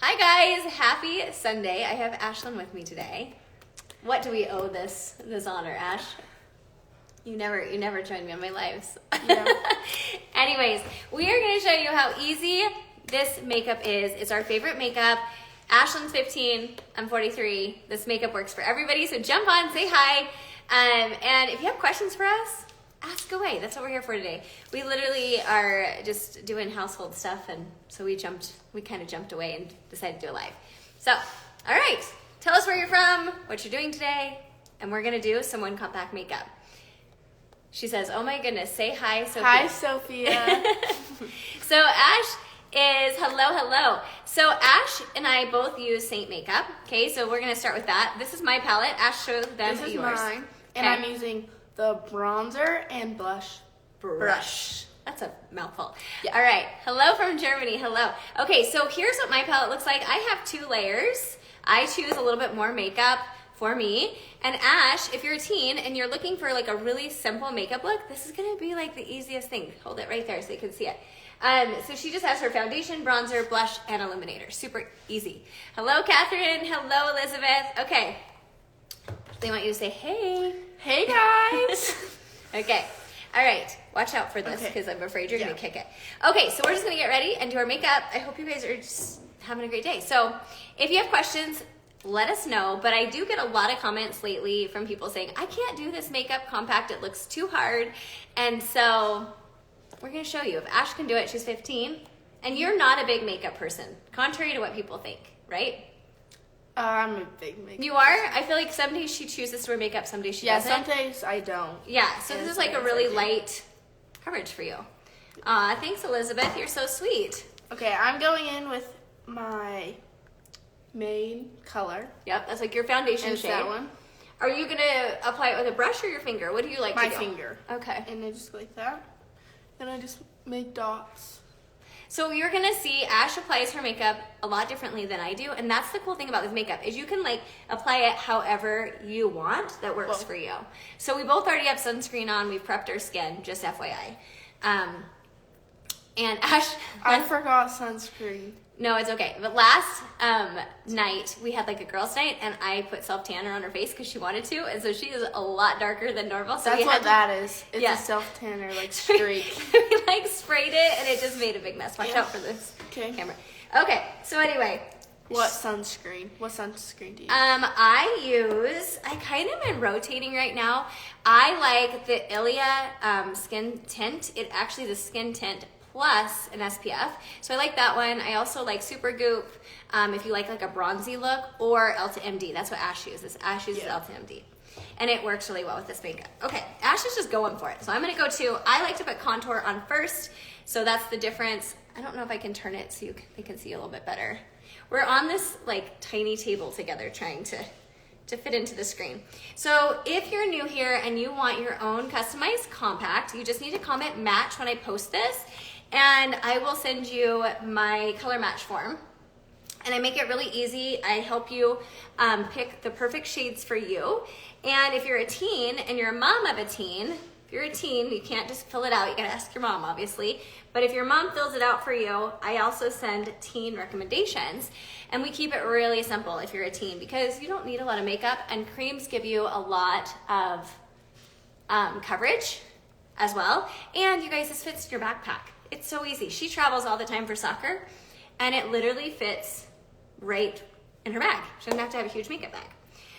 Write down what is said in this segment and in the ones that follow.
Hi guys, happy Sunday. I have Ashlyn with me today. What do we owe this honor, Ash? You never joined me on my lives. Yeah. Anyways, we are going to show you how easy this makeup is. It's our favorite makeup. Ashlyn's 15, I'm 43. This makeup works for everybody, so jump on, say hi. And if you have questions for us, ask away. That's what we're here for today. We literally are just doing household stuff, and so we kind of jumped away and decided to do it live. So, all right, tell us where you're from, what you're doing today, and we're gonna do some one compact makeup. She says, oh my goodness, say hi, Sophia. Hi, Sophia. So Ash is, hello. So Ash and I both use Saint makeup, okay? So we're gonna start with that. This is my palette. Ash, show them This is yours. mine, and Okay. I'm using the bronzer and blush brush. That's a mouthful. Yeah. All right. Hello from Germany. Hello. Okay, so here's what my palette looks like. I have 2 layers. I choose a little bit more makeup for me. And Ash, if you're a teen and you're looking for like a really simple makeup look, this is going to be like the easiest thing. Hold it right there so you can see it. So she just has her foundation, bronzer, blush, and illuminator. Super easy. Hello, Catherine. Hello, Elizabeth. Okay. They want you to say, hey. Hey, guys. Okay. All right. Watch out for this Okay. because I'm afraid you're going to kick it. Okay, so we're just going to get ready and do our makeup. I hope you guys are just having a great day. So if you have questions, let us know. But I do get a lot of comments lately from people saying, I can't do this makeup compact. It looks too hard. And so we're going to show you. If Ash can do it, she's 15. And you're not a big makeup person, contrary to what people think, right? I'm a big makeup. You are? I feel like some days she chooses to wear makeup, some days she doesn't. some days I don't. Yeah, so And this is like a some days I really do. light coverage for you. Thanks, Elizabeth. You're so sweet. Okay, I'm going in with my main color. Yep, that's like your foundation And it's shade. that one. Are you going to apply it with a brush or your finger? What do you like My to do? finger. Okay. And I just like that. And I just make dots. So you're going to see Ash applies her makeup a lot differently than I do. And that's the cool thing about this makeup is you can like apply it however you want that works for you. So we both already have sunscreen on. We've prepped our skin, just FYI. And Ash... I forgot sunscreen. No, it's okay. But last night, we had like a girls' night, and I put self-tanner on her face because she wanted to, and so she is a lot darker than normal. So That's what that is. It's Yeah. a self-tanner, like, streak. we like sprayed it, and it just made a big mess. Watch Yeah. out for this Okay. camera. Okay, so anyway. What sunscreen? What sunscreen do you use? I kind of am rotating right now. I like the Ilia skin tint. It actually is a skin tint plus an SPF. So I like that one. I also like Supergoop if you like a bronzy look, or Elta MD. That's what Ash uses. Ash uses Elta MD. And it works really well with this makeup. Okay, Ash is just going for it. So I'm gonna go to, I like to put contour on first. So that's the difference. I don't know if I can turn it so they can see a little bit better. We're on this like tiny table together trying to fit into the screen. So if you're new here and you want your own customized compact, you just need to comment match when I post this, and I will send you my color match form. And I make it really easy. I help you pick the perfect shades for you. And if you're a teen and you're a mom of a teen, if you're a teen, you can't just fill it out. You gotta ask your mom, obviously. But if your mom fills it out for you, I also send teen recommendations. And we keep it really simple if you're a teen, because you don't need a lot of makeup, and creams give you a lot of coverage as well. And you guys, this fits in your backpack. It's so easy. She travels all the time for soccer, and it literally fits right in her bag. She doesn't have to have a huge makeup bag.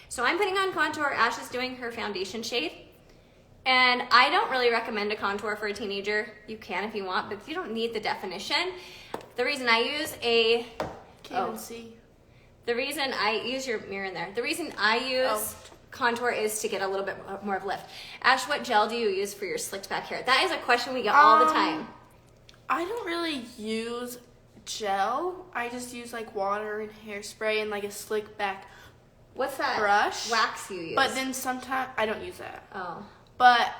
So I'm putting on contour. Ash is doing her foundation shade. And I don't really recommend a contour for a teenager. You can if you want, but you don't need the definition. The reason I use Can't even see. the reason I use your mirror in there. The reason I use contour is to get a little bit more of lift. Ash, what gel do you use for your slicked back hair? That is a question we get all the time. I don't really use gel. I just use like water and hairspray and like a slick back What's that brush. wax you use? But then sometimes I don't use that. Oh. But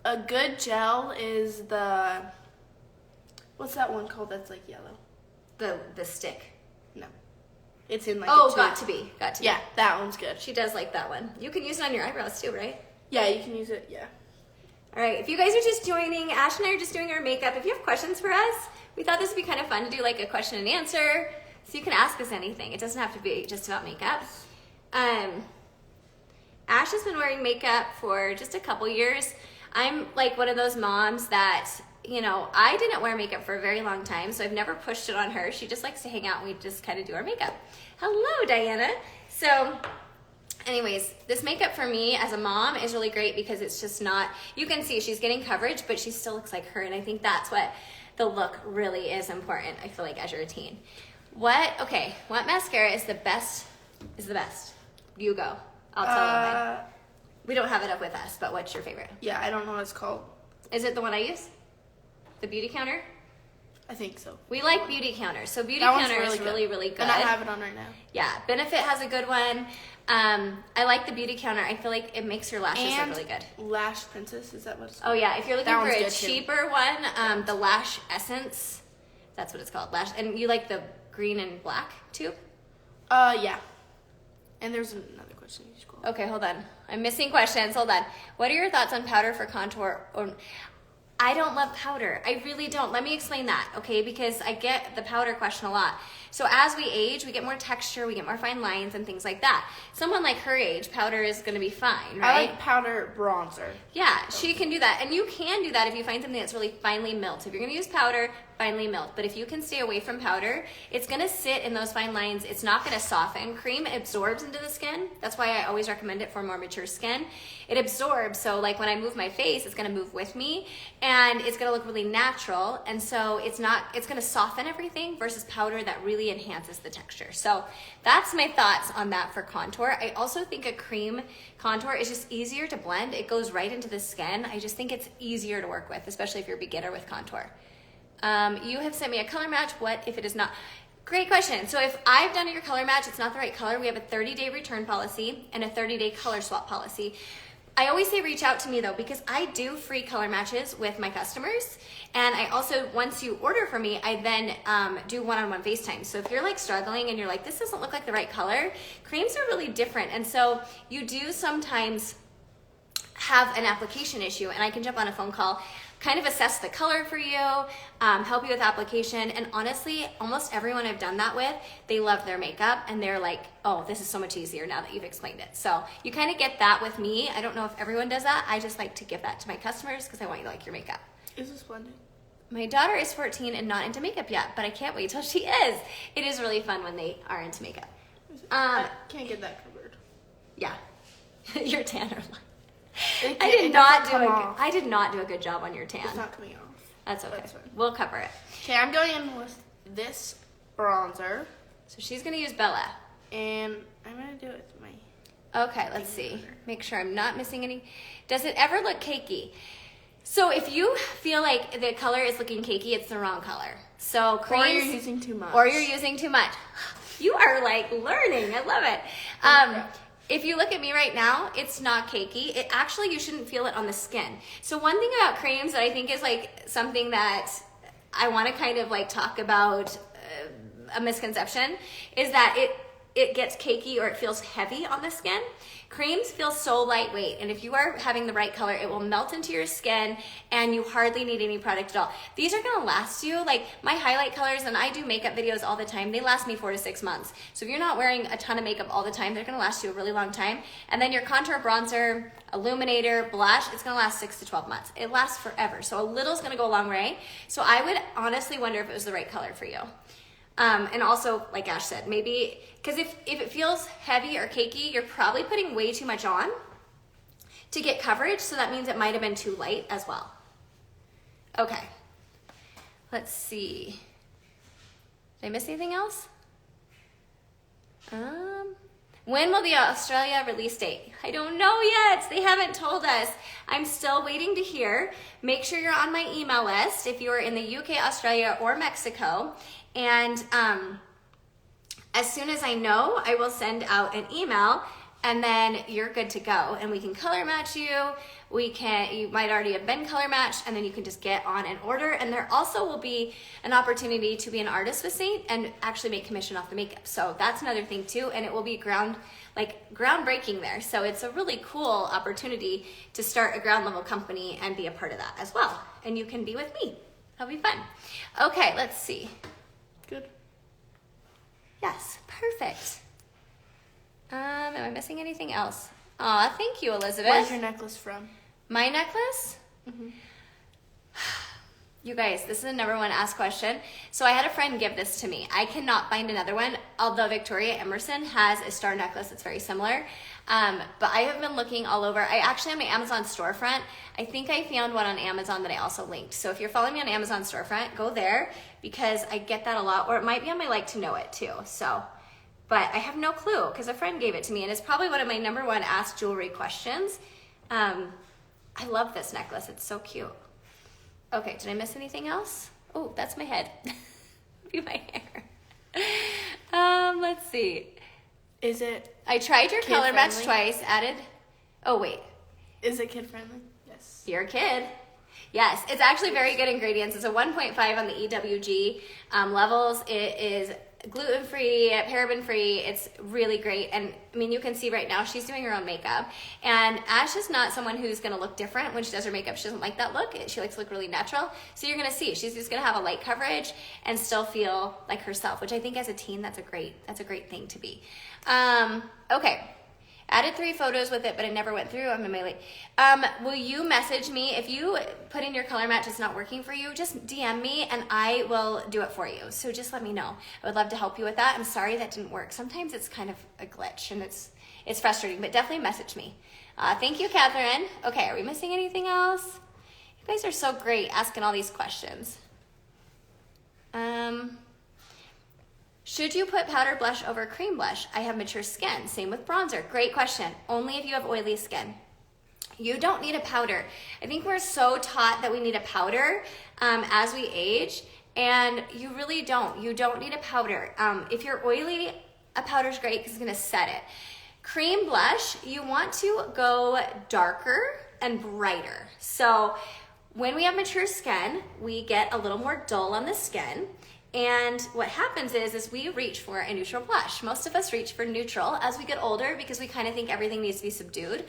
a good gel is the, what's that one called that's like yellow? The stick. No. It's in like Oh, a tube. got to be. Yeah, that one's good. She does like that one. You can use it on your eyebrows too, right? Yeah, you can use it, yeah. All right, if you guys are just joining, Ash and I are just doing our makeup. If you have questions for us, we thought this would be kind of fun to do like a question and answer So you can ask us anything. It doesn't have to be just about makeup. Ash has been wearing makeup for just a couple years. I'm like one of those moms that, you know, I didn't wear makeup for a very long time, so I've never pushed it on her. She just likes to hang out and we just kind of do our makeup. Hello, Diana. So anyways, this makeup for me as a mom is really great because it's just not, you can see she's getting coverage, but she still looks like her. And I think that's what the look really is important, I feel like, as your routine. What mascara is the best? You go. I'll tell you mine. We don't have it up with us, but what's your favorite? Yeah, I don't know what it's called. Is it the one I use? The Beauty Counter? I think so. We like Beauty Counter. So Beauty That one's Counter is really, really good. And I have it on right now. Yeah, Benefit has a good one. I like the Beauty Counter. I feel like it makes your lashes look really good. Lash Princess, is that what it's Oh called? yeah, if you're looking That for one's a good, too. cheaper one, the Lash Essence, that's what it's called. Lash, and you like the green and black tube? Yeah. And there's another question you just called. Okay, hold on. I'm missing questions. Hold on. What are your thoughts on powder for contour? I don't love powder. I really don't. Let me explain that, okay? Because I get the powder question a lot. So as we age, we get more texture, we get more fine lines and things like that. Someone like her age, powder is going to be fine, right? I like powder bronzer. Yeah, she can do that. And you can do that if you find something that's really finely milled. If you're going to use powder, finely milled. But if you can stay away from powder, it's going to sit in those fine lines. It's not going to soften. Cream absorbs into the skin. That's why I always recommend it for more mature skin. It absorbs. So like when I move my face, it's going to move with me and it's going to look really natural. And so it's going to soften everything versus powder that really enhances the texture. So that's my thoughts on that for contour. I also think a cream contour is just easier to blend. It goes right into the skin. I just think it's easier to work with, especially if you're a beginner with contour. You have sent me a color match. What if it is not? Great question. So if I've done your color match, it's not the right color. We have a 30-day return policy and a 30-day color swap policy. I always say reach out to me though, because I do free color matches with my customers. And I also, once you order from me, I then do one-on-one FaceTime. So if you're like struggling and you're like, this doesn't look like the right color, creams are really different. And so you do sometimes have an application issue and I can jump on a phone call, kind of assess the color for you, help you with application. And honestly, almost everyone I've done that with, they love their makeup and they're like, oh, this is so much easier now that you've explained it. So you kind of get that with me. I don't know if everyone does that. I just like to give that to my customers because I want you to like your makeup. Is this blending? My daughter is 14 and not into makeup yet, but I can't wait till she is. It is really fun when they are into makeup. I can't get that covered. Yeah, your tanner line. I did not do a good job on your tan. It's not coming off. That's okay. That's fine. We'll cover it. Okay, I'm going in with this bronzer. So she's gonna use Bella. And I'm going to do it with my... Okay, let's see. Make sure I'm not missing any. Does it ever look cakey? So if you feel like the color is looking cakey, it's the wrong color. So creams, Or you're using too much. Or you're using too much. You are like learning. I love it. If you look at me right now, it's not cakey. It actually, you shouldn't feel it on the skin. So one thing about creams that I think is like something that I want to kind of like talk about, a misconception, is that it gets cakey or it feels heavy on the skin. Creams feel so lightweight, and if you are having the right color, it will melt into your skin and you hardly need any product at all. These are gonna last you, like my highlight colors, and I do makeup videos all the time, they last me 4 to 6 months. So if you're not wearing a ton of makeup all the time, they're gonna last you a really long time. And then your contour, bronzer, illuminator, blush, it's gonna last 6 to 12 months. It lasts forever, so a little's gonna go a long way. So I would honestly wonder if it was the right color for you. And also, like Ash said, maybe, because if it feels heavy or cakey, you're probably putting way too much on to get coverage, so that means it might have been too light as well. Okay, let's see. Did I miss anything else? When will the Australia release date? I don't know yet. They haven't told us. I'm still waiting to hear. Make sure you're on my email list if you are in the UK, Australia, or Mexico. And as soon as I know, I will send out an email and then you're good to go. And we can color match you. You might already have been color matched, and then you can just get on an order. And there also will be an opportunity to be an artist with Saint and actually make commission off the makeup. So that's another thing too. And it will be groundbreaking there. So it's a really cool opportunity to start a ground level company and be a part of that as well. And you can be with me. That'll be fun. Okay, let's see. Good. Perfect. Am I missing anything else? Aw, thank you, Elizabeth. Where's your necklace from? My necklace? Mm-hmm. You guys, this is the number one asked question. So I had a friend give this to me. I cannot find another one, although Victoria Emerson has a star necklace that's very similar. But I have been looking all over. I actually on my Amazon storefront, I think I found one on Amazon that I also linked. So if you're following me on Amazon storefront, go there because I get that a lot, or it might be on my like to know it too. So, but I have no clue because a friend gave it to me and it's probably one of my number one asked jewelry questions. I love this necklace. It's so cute. Okay, did I miss anything else? Oh, that's my head. Be my hair. Let's see. Is it? I tried your color match kid-friendly? twice. Added. Oh wait, Is it kid friendly? Yes. you're a kid. Yes, it's actually very good ingredients. It's a 1.5 on the EWG levels. It is gluten-free, paraben-free. It's really great. And I mean, you can see right now she's doing her own makeup. And Ash is not someone who's going to look different when she does her makeup. She doesn't like that look. She likes to look really natural. So you're going to see she's just going to have a light coverage and still feel like herself, which I think as a teen, that's a great thing to be. Okay. Added 3 photos with it, but it never went through. I'm my late. Will you message me if you put in your color match it's not working for you? Just DM me and I will do it for you. So just let me know. I would love to help you with that. I'm sorry that didn't work. Sometimes it's kind of a glitch and it's frustrating, but definitely message me. Thank you, Catherine. Okay, are we missing anything else? You guys are so great asking all these questions. Should you put powder blush over cream blush? I have mature skin. Same with bronzer. Great question. Only if you have oily skin. You don't need a powder. I think we're so taught that we need a powder as we age, and you really don't. You don't need a powder. If you're oily, a powder's great because it's going to set it. Cream blush, you want to go darker and brighter. So when we have mature skin, we get a little more dull on the skin. And what happens is we reach for a neutral blush. Most of us reach for neutral as we get older because we kind of think everything needs to be subdued.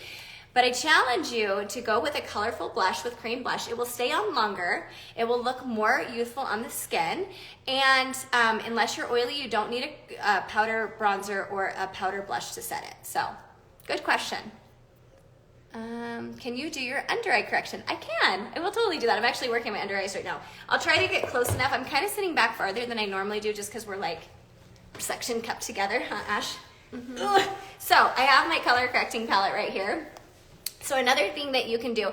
But I challenge you to go with a colorful blush with cream blush. It will stay on longer. It will look more youthful on the skin. And unless you're oily, you don't need a powder bronzer or a powder blush to set it. So, good question. Can you do your under eye correction? I can. I will totally do that. I'm actually working my under eyes right now. I'll try to get close enough. I'm kind of sitting back farther than I normally do just because we're like section kept together, huh, Ash? Mm-hmm. So I have my color correcting palette right here. So another thing that you can do.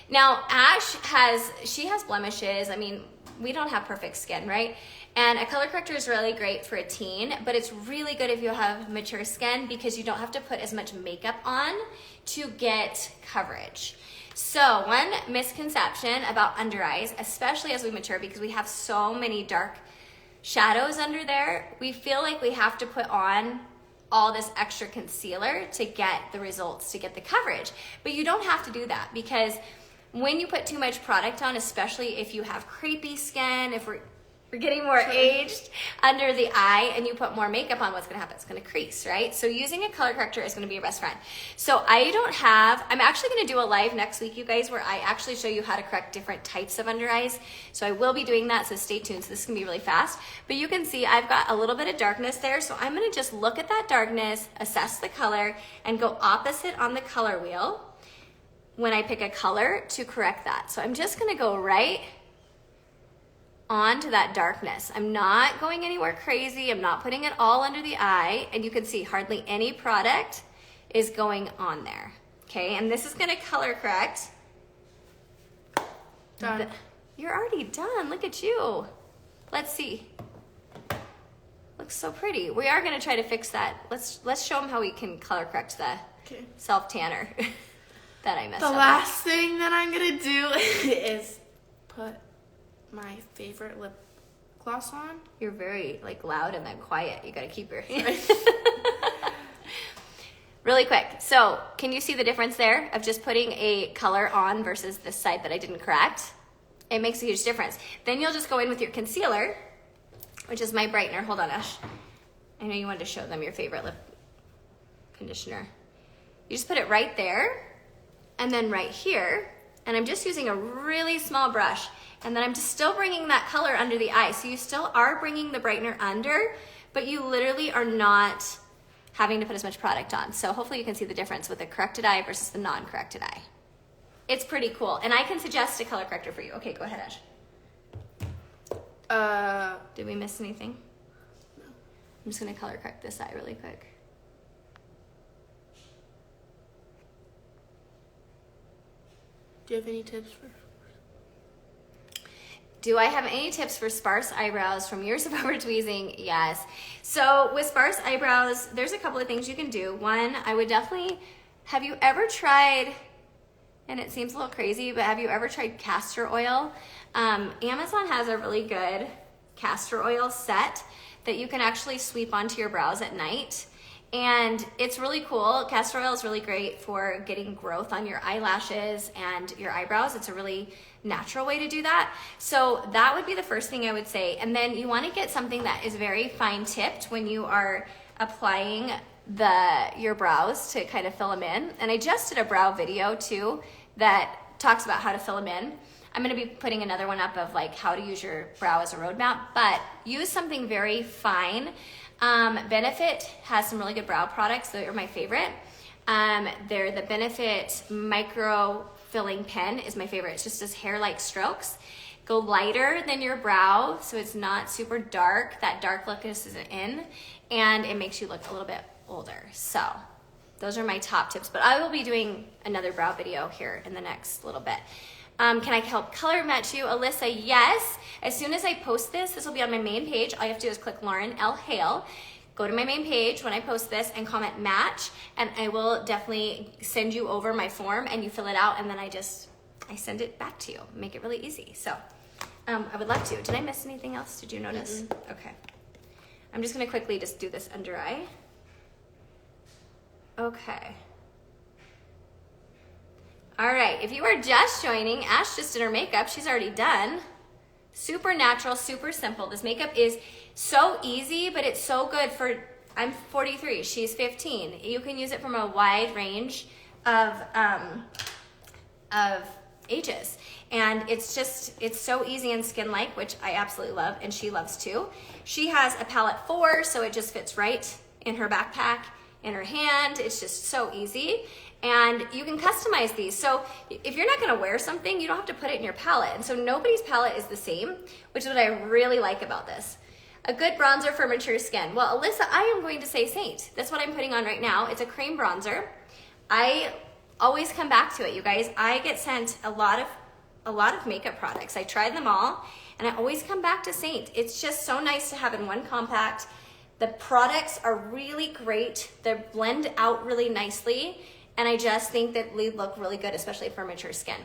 Now, Ash has blemishes. I mean, we don't have perfect skin, right? And a color corrector is really great for a teen, but it's really good if you have mature skin because you don't have to put as much makeup on to get coverage. So one misconception about under eyes, especially as we mature because we have so many dark shadows under there, we feel like we have to put on all this extra concealer to get the results, to get the coverage. But you don't have to do that because when you put too much product on, especially if you have crepey skin, if we're getting more aged under the eye and you put more makeup on, what's gonna happen? It's gonna crease, right? So using a color corrector is gonna be your best friend. So I'm actually gonna do a live next week, you guys, where I actually show you how to correct different types of under eyes. So I will be doing that, so stay tuned. So this is gonna be really fast. But you can see I've got a little bit of darkness there, so I'm gonna just look at that darkness, assess the color, and go opposite on the color wheel when I pick a color to correct that. So I'm just gonna go right onto that darkness. I'm not going anywhere crazy. I'm not putting it all under the eye. And you can see hardly any product is going on there. Okay, and this is gonna color correct. Done. You're already done, look at you. Let's see. Looks so pretty. We are gonna try to fix that. Let's show them how we can color correct the self-tanner that I messed up. The last thing that I'm gonna do is put my favorite lip gloss on. You're very loud and then quiet. You gotta keep your really quick. So can you see the difference there of just putting a color on versus this side that I didn't correct? It makes a huge difference. Then you'll just go in with your concealer, which is my Brightener. Hold on, Ash. I know you wanted to show them your favorite lip conditioner. You just put it right there and then right here. And I'm just using a really small brush. And then I'm just still bringing that color under the eye. So you still are bringing the brightener under, but you literally are not having to put as much product on. So hopefully you can see the difference with the corrected eye versus the non-corrected eye. It's pretty cool. And I can suggest a color corrector for you. Okay, go ahead, Ash. Did we miss anything? No. I'm just gonna color correct this eye really quick. Do you have any tips for? Do I have any tips for sparse eyebrows from years of over-tweezing? Yes. So with sparse eyebrows, there's a couple of things you can do. One, I would definitely, have you ever tried, and it seems a little crazy, but have you ever tried castor oil? Amazon has a really good castor oil set that you can actually sweep onto your brows at night. And it's really cool. Castor oil is really great for getting growth on your eyelashes and your eyebrows. It's a really natural way to do that. So that would be the first thing I would say. And then you want to get something that is very fine tipped when you are applying your brows to kind of fill them in. And I just did a brow video too that talks about how to fill them in. I'm going to be putting another one up of like how to use your brow as a roadmap, but use something very fine. Benefit has some really good brow products. They are my favorite. They're the Benefit Micro Filling Pen is my favorite. It just does hair-like strokes. Go lighter than your brow so it's not super dark. That dark look isn't in, and it makes you look a little bit older. So those are my top tips, but I will be doing another brow video here in the next little bit. Can I help color match you? Alyssa, yes. As soon as I post this, this will be on my main page. All you have to do is click Lauren L. Hale. Go to my main page when I post this and comment match, and I will definitely send you over my form and you fill it out, and then I send it back to you. Make it really easy. So I would love to. Did I miss anything else? Did you notice? Mm-mm. Okay. I'm just gonna quickly just do this under eye. Okay. All right, if you are just joining, Ash just did her makeup. She's already done. Super natural, super simple. This makeup is so easy, but it's so good for, I'm 43, she's 15. You can use it from a wide range of ages. And it's so easy and skin-like, which I absolutely love, and she loves too. She has a palette 4, so it just fits right in her backpack, in her hand. It's just so easy. And you can customize these. So if you're not gonna wear something, you don't have to put it in your palette. And so nobody's palette is the same, which is what I really like about this. A good bronzer for mature skin. Well, Alyssa, I am going to say Saint. That's what I'm putting on right now. It's a cream bronzer. I always come back to it, you guys. I get sent a lot of makeup products. I tried them all, and I always come back to Saint. It's just so nice to have in one compact. The products are really great. They blend out really nicely. And I just think that they look really good, especially for mature skin.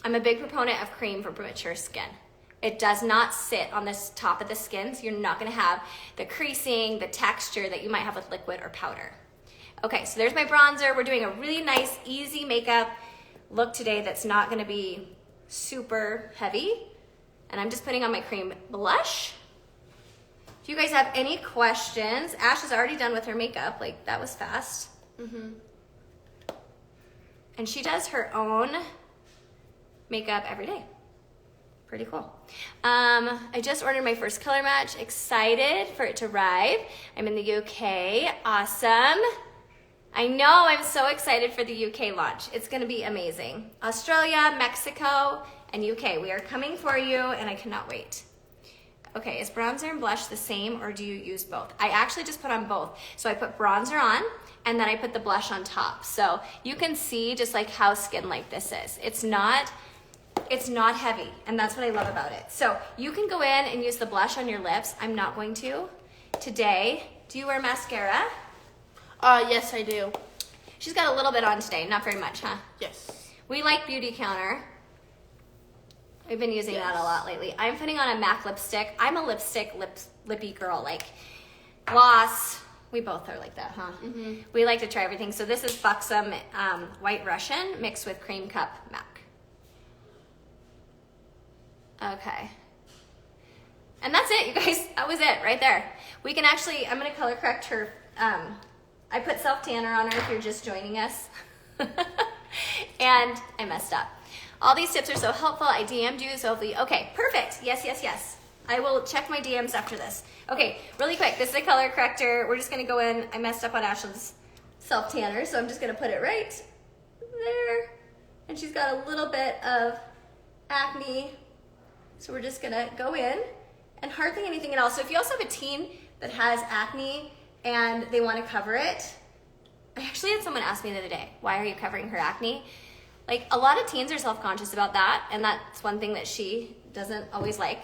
I'm a big proponent of cream for mature skin. It does not sit on this top of the skin, so you're not gonna have the creasing, the texture that you might have with liquid or powder. Okay, so there's my bronzer. We're doing a really nice, easy makeup look today that's not gonna be super heavy. And I'm just putting on my cream blush. If you guys have any questions, Ash is already done with her makeup. Like, that was fast. Mm-hmm. And she does her own makeup every day. Pretty cool. I just ordered my first color match. Excited for it to arrive. I'm in the UK. Awesome. I know, I'm so excited for the UK launch. It's gonna be amazing. Australia, Mexico, and UK. We are coming for you, and I cannot wait. Okay, is bronzer and blush the same, or do you use both? I actually just put on both. So I put bronzer on, and then I put the blush on top. So you can see just like how skin-like this is. It's not heavy, and that's what I love about it. So you can go in and use the blush on your lips. I'm not going to today. Do you wear mascara? Yes, I do. She's got a little bit on today, not very much, huh? Yes. We like Beauty Counter. We've been using that a lot lately. I'm putting on a MAC lipstick. I'm a lippy girl, like gloss. We both are like that, huh? Mm-hmm. We like to try everything. So this is Buxom White Russian mixed with Cream Cup MAC. Okay. And that's it, you guys. That was it right there. We can actually, I'm gonna color correct her. I put self tanner on her if you're just joining us. And I messed up. All these tips are so helpful. I DM'd you, so hopefully, okay, perfect. Yes, yes, yes. I will check my DMs after this. Okay, really quick. This is a color corrector. We're just gonna go in. I messed up on Ashlyn's self tanner, so I'm just gonna put it right there. And she's got a little bit of acne, so we're just gonna go in, and hardly anything at all. So if you also have a teen that has acne and they want to cover it, I actually had someone ask me the other day, why are you covering her acne? Like, a lot of teens are self-conscious about that, and that's one thing that she doesn't always like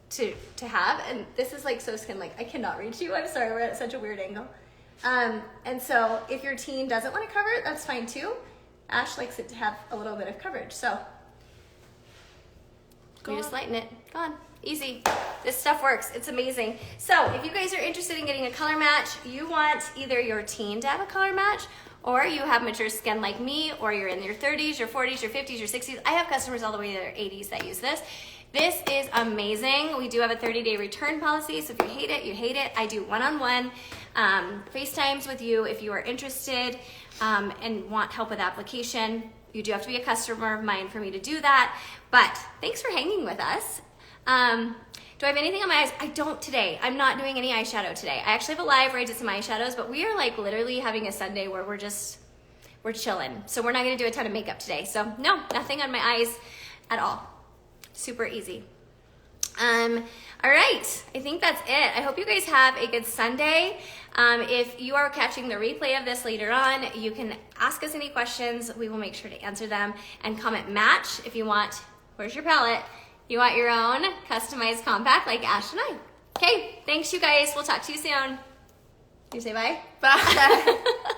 to have. And this is like so skin, like I cannot reach you. I'm sorry, we're at such a weird angle. And so if your teen doesn't want to cover it, that's fine too. Ash likes it to have a little bit of coverage, so you just lighten it. Gone. Easy. This stuff works. It's amazing. So if you guys are interested in getting a color match, you want either your teen to have a color match, or you have mature skin like me, or you're in your 30s, your 40s, your 50s, your 60s. I have customers all the way to their 80s that use this. This is amazing. We do have a 30-day return policy, so if you hate it, you hate it. I do one-on-one FaceTimes with you if you are interested and want help with application. You do have to be a customer of mine for me to do that. But thanks for hanging with us. Do I have anything on my eyes? I don't today. I'm not doing any eyeshadow today. I actually have a live where I did some eyeshadows, but we are like literally having a Sunday where we're chilling. So we're not gonna do a ton of makeup today. So no, nothing on my eyes at all. Super easy. All right, I think that's it. I hope you guys have a good Sunday. If you are catching the replay of this later on, you can ask us any questions. We will make sure to answer them, and comment match if you want. Where's your palette? You want your own customized compact like Ash and I. Okay, thanks you guys. We'll talk to you soon. You say bye? Bye.